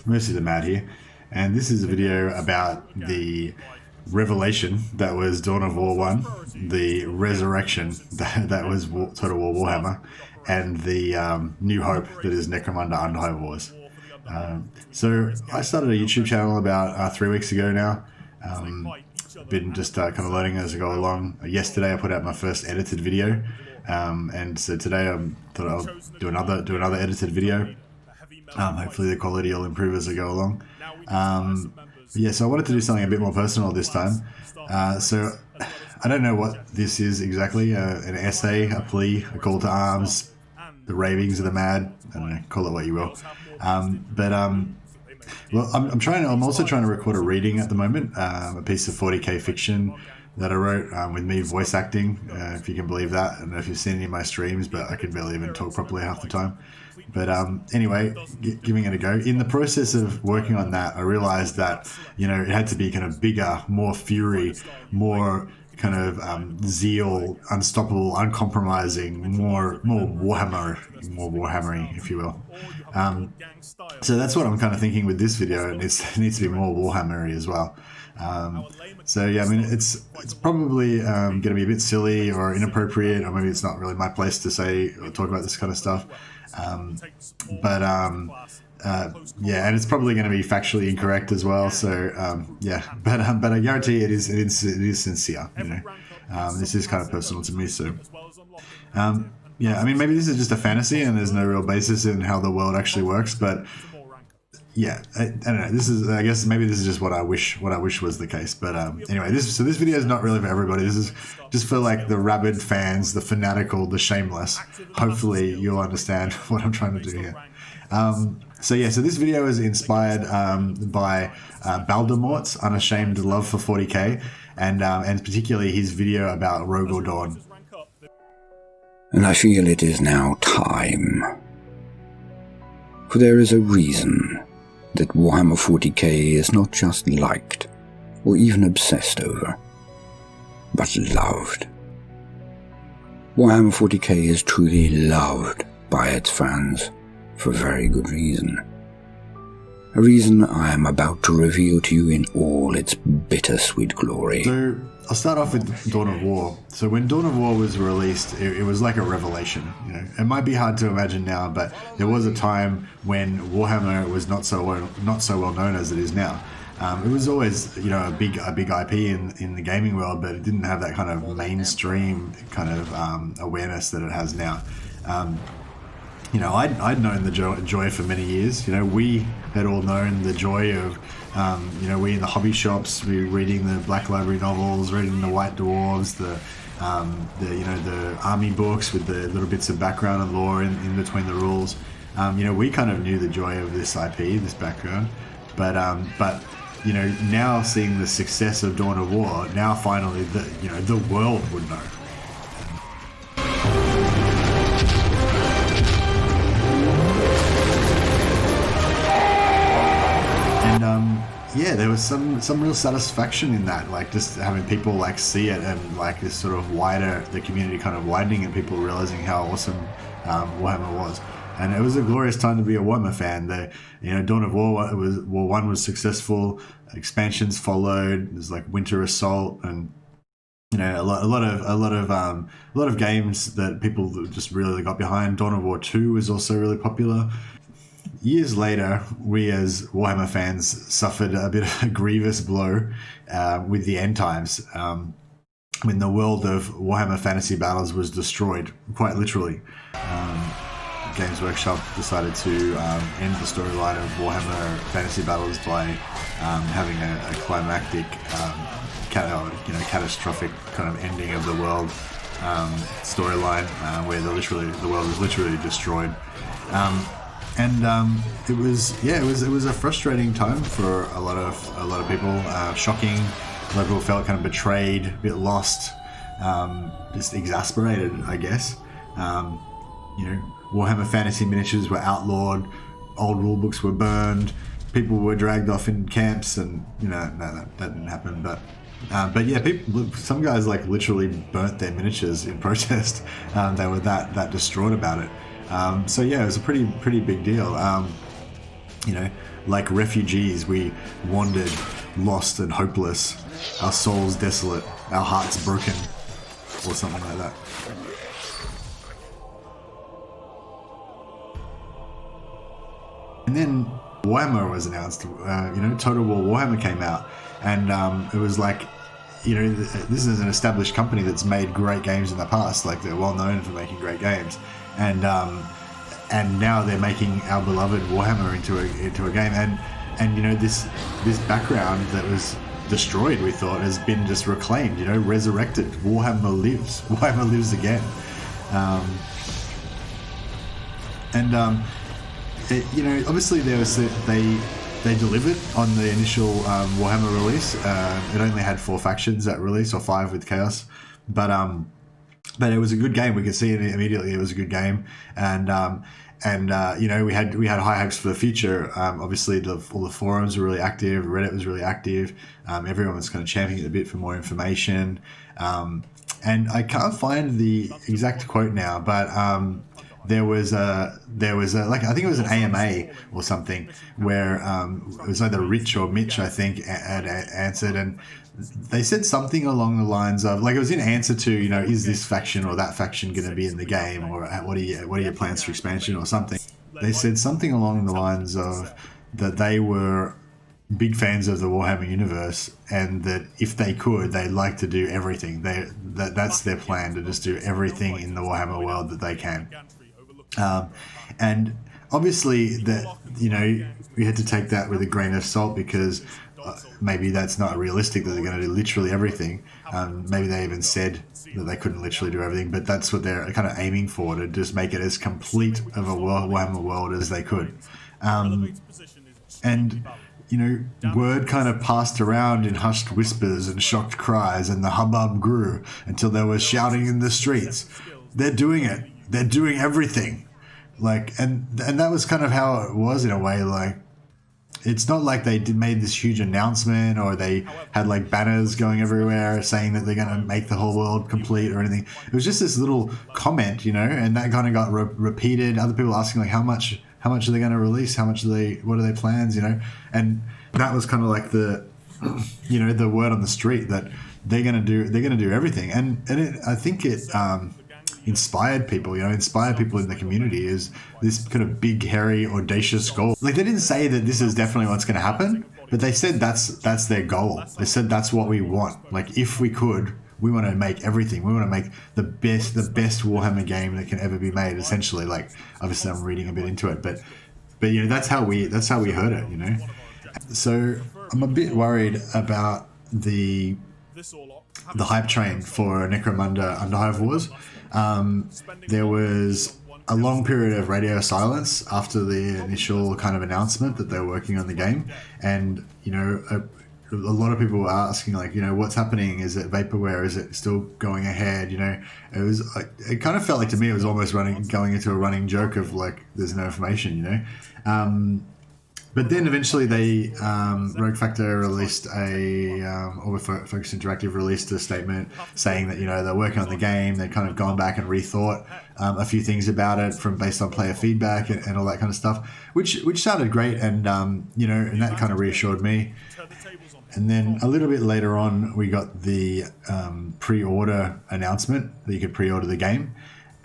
mostly the Mad here, and this is a video about the revelation that was Dawn of War 1, the resurrection that was Total War Warhammer, and the new hope that is Necromunda Underhive Wars. So I started a YouTube channel about 3 weeks ago now. Been just kind of learning as I go along. Yesterday I put out my first edited video, and so today I thought I'll do another edited video. Hopefully the quality will improve as I go along. Yeah, so I wanted to do something a bit more personal this time. So I don't know what this is exactly, an essay, a plea, a call to arms, the ravings of the mad, I don't know, call it what you will. Well, I'm also trying to record a reading at the moment, a piece of 40k fiction that I wrote with me voice acting, if you can believe that. I don't know if you've seen any of my streams, but I can barely even talk properly half the time. But anyway, giving it a go. In the process of working on that, I realized that, you know, it had to be kind of bigger, more fury, more kind of zeal, unstoppable, uncompromising, more Warhammery, if you will. So that's what I'm kind of thinking with this video, and it needs to be more Warhammery as well. So yeah, I mean, it's probably going to be a bit silly or inappropriate, or maybe it's not really my place to say or talk about this kind of stuff. Yeah, and it's probably going to be factually incorrect as well. So yeah, but I guarantee it is sincere. You know, this is kind of personal to me. So yeah, I mean, maybe this is just a fantasy and there's no real basis in how the world actually works. But yeah, I don't know. This is, I guess, maybe this is just what I wish was the case. But anyway, this video is not really for everybody. This is just for like the rabid fans, the fanatical, the shameless. Hopefully, you'll understand what I'm trying to do here. So yeah, so this video is inspired by Baldermort's unashamed love for 40k, and particularly his video about Rogue Dawn. And I feel it is now time. For there is a reason that Warhammer 40k is not just liked, or even obsessed over, but loved. Warhammer 40k is truly loved by its fans, for very good reason. A reason I am about to reveal to you in all its bittersweet glory. So I'll start off with Dawn of War. So when Dawn of War was released, it was like a revelation. You know, it might be hard to imagine now, but there was a time when Warhammer was not so well known as it is now. It was always, you know, a big IP in the gaming world, but it didn't have that kind of mainstream kind of awareness that it has now. You know, I'd known the joy for many years. You know, we had all known the joy of, you know, we in the hobby shops, we reading the Black Library novels, reading the White Dwarves, the you know, the army books with the little bits of background and lore in between the rules. You know, we kind of knew the joy of this IP, this background, but you know, now seeing the success of Dawn of War, now finally the world would know. Yeah, there was some real satisfaction in that, like just having people like see it and like this sort of the community kind of widening and people realizing how awesome Warhammer was. And it was a glorious time to be a Warhammer fan. Dawn of War War 1 was successful, expansions followed. There's like Winter Assault, and you know, a lot of games that people just really got behind. Dawn of War 2 was also really popular. Years later, we as Warhammer fans suffered a bit of a grievous blow with the end times, when the world of Warhammer Fantasy Battles was destroyed, quite literally. Games Workshop decided to end the storyline of Warhammer Fantasy Battles by having a climactic, catastrophic kind of ending of the world storyline, where the world was literally destroyed. It was a frustrating time for a lot of people. Shocking. A lot of people felt kind of betrayed, a bit lost, just exasperated, I guess. You know, Warhammer Fantasy miniatures were outlawed, old rulebooks were burned, people were dragged off in camps, and you know, no, that didn't happen. But yeah, some guys like literally burnt their miniatures in protest. They were that distraught about it. So yeah, it was a pretty big deal. You know, like refugees, we wandered, lost and hopeless, our souls desolate, our hearts broken, or something like that. And then Warhammer was announced. Total War Warhammer came out, and it was like, this is an established company that's made great games in the past. Like, they're well known for making great games, and now they're making our beloved Warhammer into a game. And this background that was destroyed, we thought, has been just reclaimed. Resurrected. Warhammer lives. Warhammer lives again. Obviously they delivered on the initial Warhammer release. It only had 4 factions at release, or 5 with Chaos, but it was a good game. We could see it immediately. It was a good game, and we had high hopes for the future. Obviously, all the forums were really active. Reddit was really active. Everyone was kind of champing at the bit for more information. And I can't find the exact quote now, but there was a like, I think it was an AMA or something, where it was either Rich or Mitch, I think, had answered, and they said something along the lines of, like, it was in answer to, is this faction or that faction going to be in the game, or what are your plans for expansion or something. They said something along the lines of that they were big fans of the Warhammer universe, and that if they could, they'd like to do everything. That's their plan, to just do everything in the Warhammer world that they can. And obviously that, we had to take that with a grain of salt, because maybe that's not realistic that they're going to do literally everything. Maybe they even said that they couldn't literally do everything, but that's what they're kind of aiming for, to just make it as complete of a Warhammer world as they could. And word kind of passed around in hushed whispers and shocked cries, and the hubbub grew until there was shouting in the streets. They're doing it. They're doing everything. Like, and that was kind of how it was, in a way. Like, it's not like they made this huge announcement, or they had like banners going everywhere saying that they're going to make the whole world complete or anything. It was just this little comment, and that kind of got repeated. Other people asking, like, how much are they going to release? What are their plans? And that was kind of like the, the word on the street that they're going to do everything. And I think it inspired people in the community, is this kind of big, hairy, audacious goal. Like, they didn't say that this is definitely what's going to happen, but they said that's their goal. They said that's what we want. Like, if we could, we want to make everything. We want to make the best Warhammer game that can ever be made. Essentially, like, obviously I'm reading a bit into it, but that's how we heard it. So I'm a bit worried about the hype train for Necromunda Underhive Wars. There was a long period of radio silence after the initial kind of announcement that they were working on the game, and a lot of people were asking, like, what's happening? Is it vaporware? Is it still going ahead? It kind of felt like, to me, it was almost going into a running joke of, like, there's no information. But then eventually they, Rogue Factor released or Focus Interactive released a statement saying that, they're working on the game. They've kind of gone back and rethought a few things about it based on player feedback and all that kind of stuff, which sounded great. And, and that kind of reassured me. And then a little bit later on, we got the pre-order announcement that you could pre-order the game.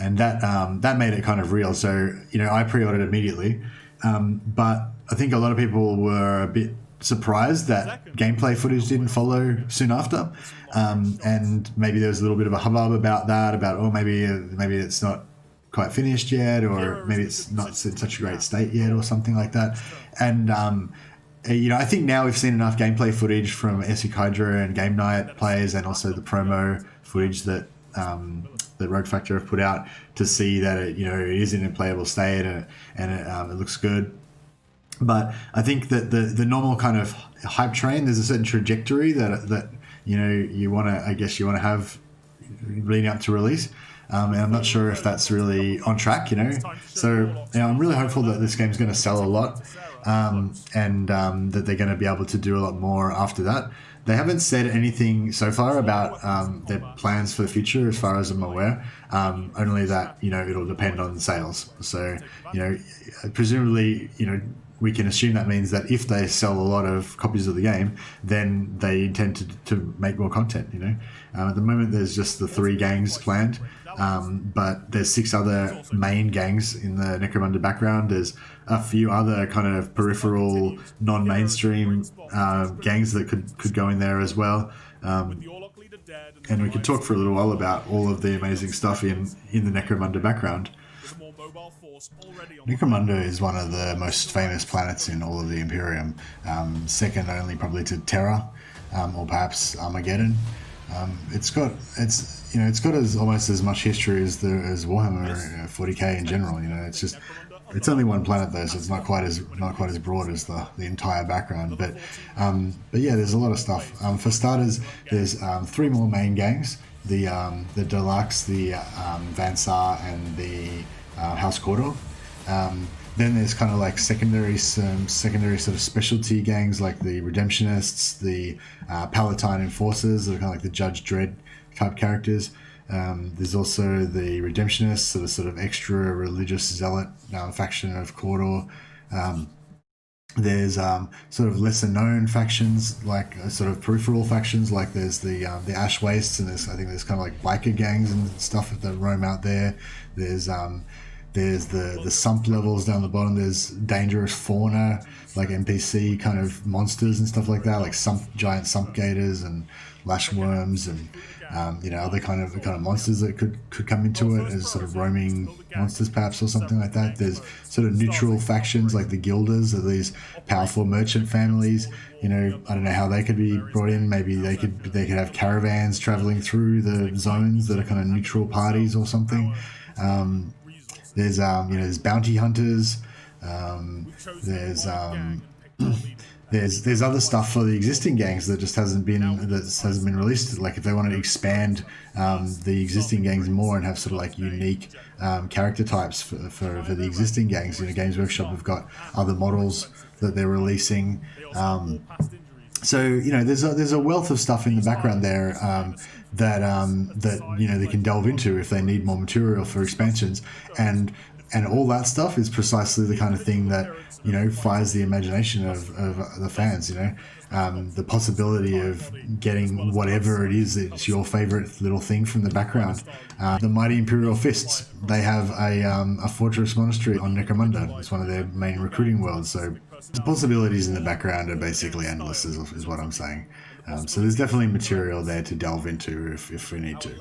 And that made it kind of real. So, I pre-ordered immediately. But I think a lot of people were a bit surprised that gameplay footage didn't follow soon after, and maybe there was a little bit of a hubbub about that, maybe it's not quite finished yet, or maybe it's not in such a great state yet, or something like that. And I think now we've seen enough gameplay footage from Essex Hydra and Game Night players, and also the promo footage that Rogue Factor have put out, to see that it is in a playable state, and it looks good. But I think that the normal kind of hype train, there's a certain trajectory that you want to have leading up to release, and I'm not sure if that's really on track. So I'm really hopeful that this game's going to sell a lot, and that they're going to be able to do a lot more after that. They haven't said anything so far about their plans for the future, as far as I'm aware. Only that it'll depend on sales. So presumably we can assume that means that if they sell a lot of copies of the game, then they intend to make more content, you know. At the moment, there's just the 3 gangs planned, but there's 6 other main gangs in the Necromunda background. There's a few other kind of peripheral, non-mainstream gangs that could go in there as well. And we could talk for a little while about all of the amazing stuff in the Necromunda background. Necromunda is one of the most famous planets in all of the Imperium, second only probably to Terra, or perhaps Armageddon. It's got almost as much history as Warhammer 40k in general. You know, it's only one planet though, so it's not quite as broad as the entire background. But yeah, there's a lot of stuff. For starters, there's 3 more main gangs: the Deluxe, the Vansar, and the House Cordor. Then there's kind of like secondary sort of specialty gangs like the Redemptionists, the Palatine Enforcers, that are kind of like the Judge Dredd type characters. There's also the Redemptionists, the sort of extra religious zealot faction of Cordor. There's sort of lesser known factions, like sort of peripheral factions, like there's the Ash Wastes, and there's kind of like biker gangs and stuff that roam out there. There's the sump levels down the bottom. There's dangerous fauna, like NPC kind of monsters and stuff like that, like giant sump gators and lashworms and other kind of monsters that could come into it as sort of roaming monsters perhaps, or something like that. There's sort of neutral factions like the Guilders, are these powerful merchant families. You know, I don't know how they could be brought in. Maybe they could have caravans traveling through the zones that are kind of neutral parties or something. There's bounty hunters. There's other stuff for the existing gangs that just hasn't been released. Like if they want to expand the existing gangs more and have sort of like unique character types for the existing gangs, you know, Games Workshop have got other models that they're releasing. So you know, there's a wealth of stuff in the background there that you know they can delve into if they need more material for expansions, and all that stuff is precisely the kind of thing that, you know, fires the imagination of the fans. You know, the possibility of getting whatever it is that's your favorite little thing from the background. The Mighty Imperial Fists, they have a fortress monastery on Necromunda. It's one of their main recruiting worlds, so the possibilities in the background are basically endless, is what I'm saying. So there's definitely material there to delve into if we need to.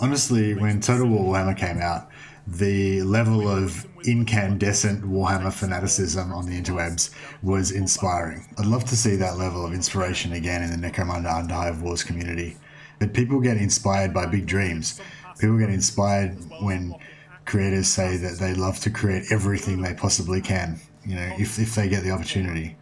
Honestly, when Total War Warhammer came out, the level of incandescent Warhammer fanaticism on the interwebs was inspiring. I'd love to see that level of inspiration again in the Necromunda Underhive Wars community. But people get inspired by big dreams. People get inspired when creators say that they love to create everything they possibly can, you know, if they get the opportunity.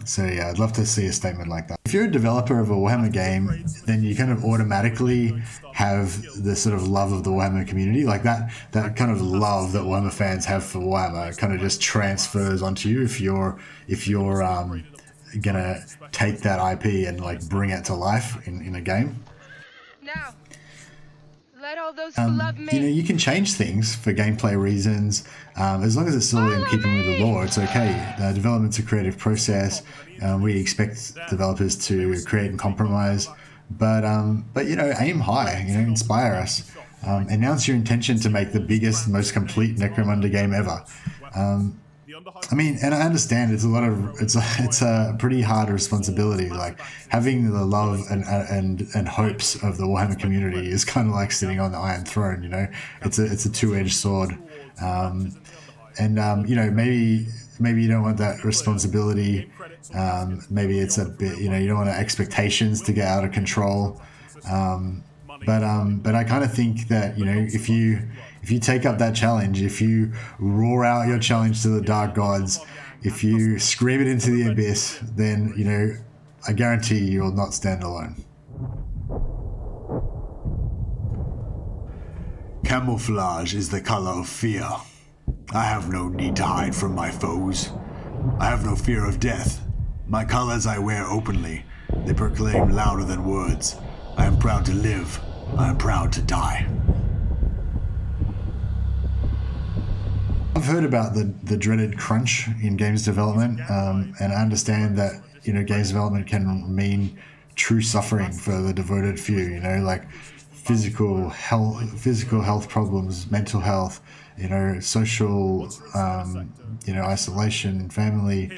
So yeah, I'd love to see a statement like that. If you're a developer of a Warhammer game, then you kind of automatically have the sort of love of the Warhammer community, like that kind of love that Warhammer fans have for Warhammer kind of just transfers onto you if you're gonna take that IP and like bring it to life in a game. Now, let all those who love me. You know, you can change things for gameplay reasons. As long as it's still in keeping with the lore, it's okay. Development's a creative process. We expect developers to create and compromise, but you know, aim high. You know, inspire us. Announce your intention to make the biggest, most complete Necromunda game ever. I mean, and I understand it's a pretty hard responsibility. Like having the love and hopes of the Warhammer community is kind of like sitting on the Iron Throne. You know, it's a two-edged sword, you know, maybe you don't want that responsibility. Maybe it's a bit, you know, you don't want expectations to get out of control. But I kind of think that, you know, if you take up that challenge, if you roar out your challenge to the dark gods, if you scream it into the abyss, then, you know, I guarantee you'll not stand alone. Camouflage is the color of fear. I have no need to hide from my foes. I have no fear of death. My colors I wear openly. They proclaim louder than words. I am proud to live. I am proud to die. I've heard about the dreaded crunch in games development, and I understand that, you know, games development can mean true suffering for the devoted few, you know, like physical health problems, mental health, you know, social, you know, isolation, family,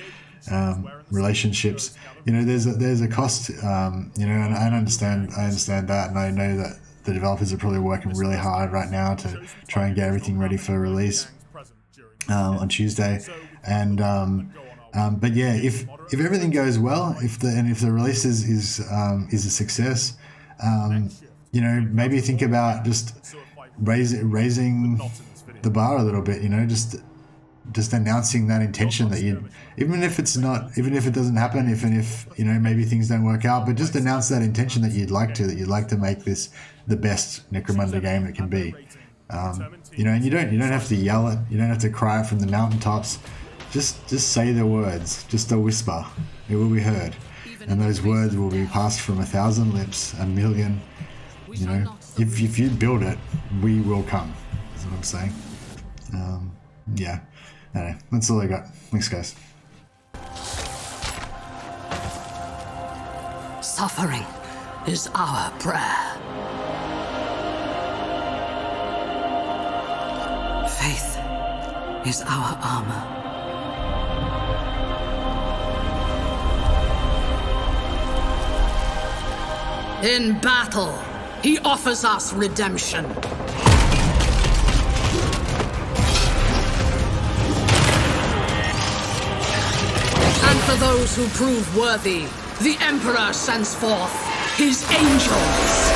relationships. You know, there's a cost, you know, and I understand that, and I know that the developers are probably working really hard right now to try and get everything ready for release on Tuesday, and but yeah, if everything goes well, if the release is a success, you know, maybe think about just raising the bar a little bit, you know, just announcing that intention that you, even if it doesn't happen, even if, you know, maybe things don't work out, but just announce that intention that you'd like to make this the best Necromunda game it can be. You know, and you don't have to yell it, you don't have to cry it from the mountaintops. Just say the words, just a whisper. It will be heard, and those words will be passed from 1,000 lips, 1,000,000. You know, if you build it, we will come. That's what I'm saying. Yeah. Anyway, that's all I got. Thanks, guys. Suffering is our prayer. Faith is our armor. In battle, he offers us redemption. And for those who prove worthy, the Emperor sends forth his angels.